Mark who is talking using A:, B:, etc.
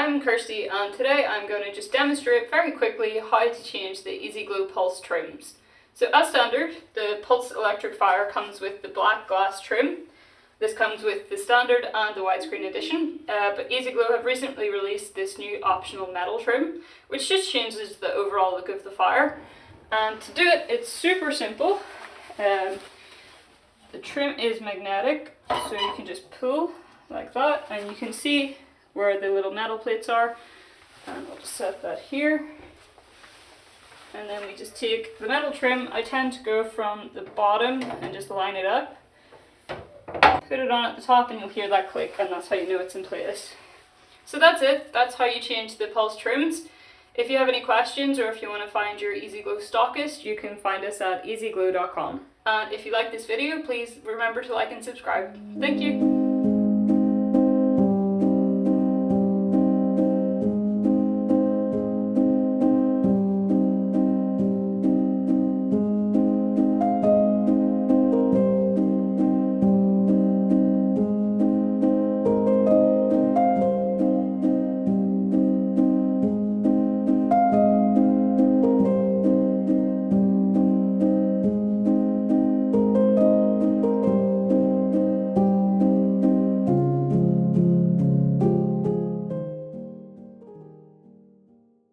A: I'm Kirsty and today I'm going to just demonstrate very quickly how to change the Ezee Glow Pulse trims. So as standard, the Pulse electric fire comes with the black glass trim. This comes with the standard and the widescreen edition, but Ezee Glow have recently released this new optional metal trim, which just changes the overall look of the fire. And to do it, it's super simple. The trim is magnetic, so you can just pull like that, and you can see where the little metal plates are. And I'll just set that here. And then we just take the metal trim. I tend to go from the bottom and just line it up. Put it on at the top and you'll hear that click, and that's how you know it's in place. So that's it. That's how you change the Pulse trims. If you have any questions or if you want to find your Ezee Glow stockist, you can find us at ezeeglow.com. And if you like this video, please remember to like and subscribe. Thank you.